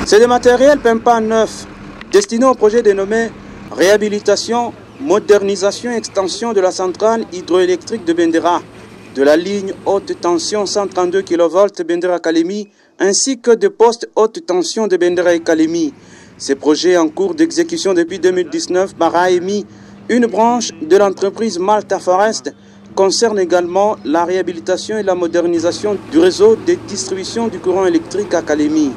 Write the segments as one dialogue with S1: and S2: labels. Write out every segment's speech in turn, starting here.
S1: C'est des matériels PEMPA neufs destinés au projet dénommé Réhabilitation, Modernisation et Extension de la centrale hydroélectrique de Bendera, de la ligne haute tension 132 kV Bendera Kalemi, ainsi que des postes haute tension de Bendera et Kalemi. Ces projets en cours d'exécution depuis 2019 par AEMI, une branche de l'entreprise Malta Forest, concernent également la réhabilitation et la modernisation du réseau de distribution du courant électrique à Kalemi.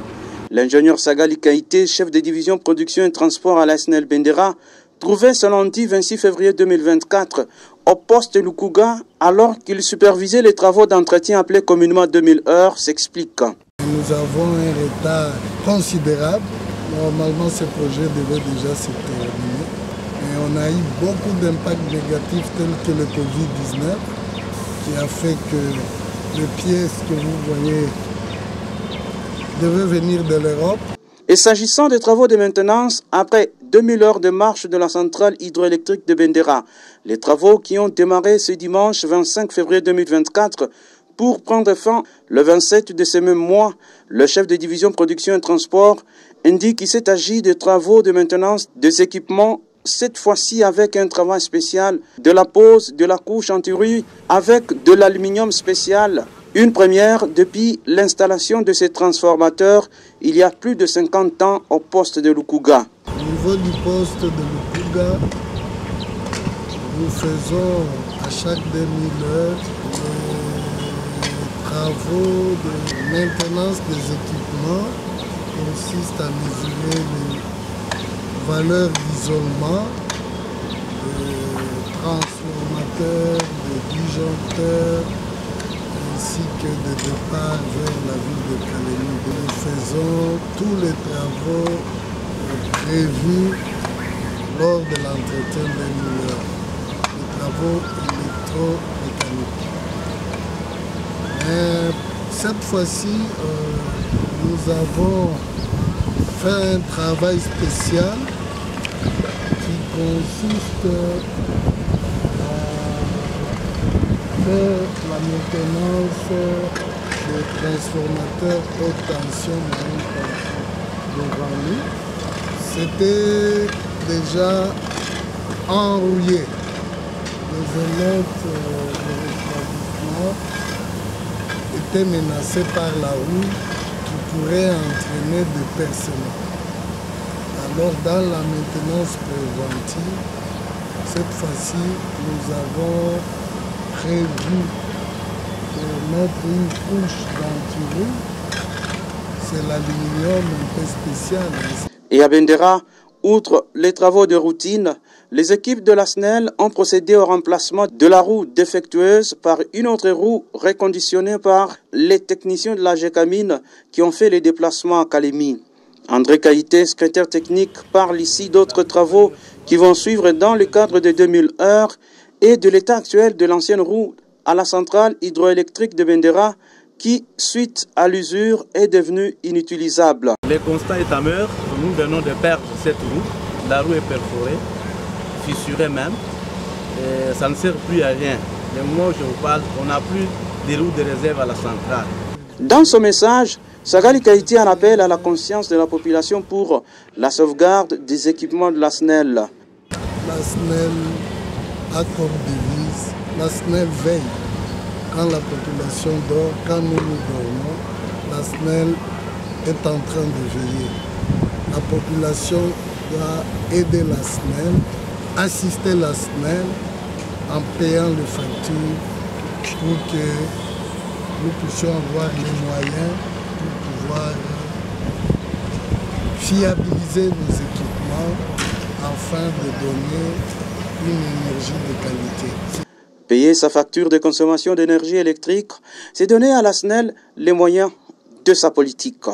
S1: L'ingénieur Sagali Kaïté, chef de division production et transport à la SNEL Bendera, trouvé ce lundi 26 février 2024 au poste Lukuga alors qu'il supervisait les travaux d'entretien appelés communément 2000 heures, s'explique.
S2: Nous avons un retard considérable. Normalement, ce projet devait déjà se terminer. Mais on a eu beaucoup d'impacts négatifs tels que le Covid-19 qui a fait que les pièces que vous voyez devaient venir de l'Europe.
S1: Et s'agissant des travaux de maintenance, après 2000 heures de marche de la centrale hydroélectrique de Bendera, les travaux qui ont démarré ce dimanche 25 février 2024 pour prendre fin le 27 de ce même mois, le chef de division production et transport indique qu'il s'est agi de travaux de maintenance des équipements, cette fois-ci avec un travail spécial de la pose de la couche anti-rouille avec de l'aluminium spécial. Une première depuis l'installation de ces transformateurs il y a plus de 50 ans au poste de Lukuga.
S2: Au niveau du poste de Lukuga, nous faisons à chaque 2000 heures des travaux de maintenance des équipements qui consistent à mesurer les valeurs d'isolement des transformateurs, des disjoncteurs, ainsi que de départ vers la ville de Kalemi. Nous faisons tous les travaux prévus lors de l'entretien des mineurs, les travaux électromécaniques. Mais cette fois-ci, nous avons fait un travail spécial qui consiste faire la maintenance des transformateurs haute tension moyenne tension devant nous. C'était déjà enrouillé. Les élèves de l'établissement étaient menacés par la roue qui pourrait entraîner des percements. Alors dans la maintenance préventive, cette fois-ci, nous avons prévu de mettre une couche d'anti-rouille. C'est l'aluminium un peu spécial.
S1: Et à Bendera, outre les travaux de routine, les équipes de la SNEL ont procédé au remplacement de la roue défectueuse par une autre roue reconditionnée par les techniciens de la GECAMINE qui ont fait les déplacements à Kalemi. André Kaïté, secrétaire technique, parle ici d'autres travaux qui vont suivre dans le cadre de 2000 heures et de l'état actuel de l'ancienne roue à la centrale hydroélectrique de Bendera qui, suite à l'usure, est devenue inutilisable.
S3: Le constat est amer, nous venons de perdre cette roue. La roue est perforée, fissurée même, et ça ne sert plus à rien. Le moment où je vous parle, on n'a plus de roues de réserve à la centrale.
S1: Dans son message, Sagali Kaïté en appelle à la conscience de la population pour la sauvegarde des équipements de la SNEL.
S2: La SNEL a comme devise, la SNEL veille. Quand la population dort, quand nous dormons, la SNEL est en train de veiller. La population doit aider la SNEL, assister la SNEL en payant les factures pour que nous puissions avoir les moyens pour pouvoir fiabiliser nos équipements afin de donner une énergie de qualité.
S1: Payer sa facture de consommation d'énergie électrique, c'est donner à la SNEL les moyens de sa politique.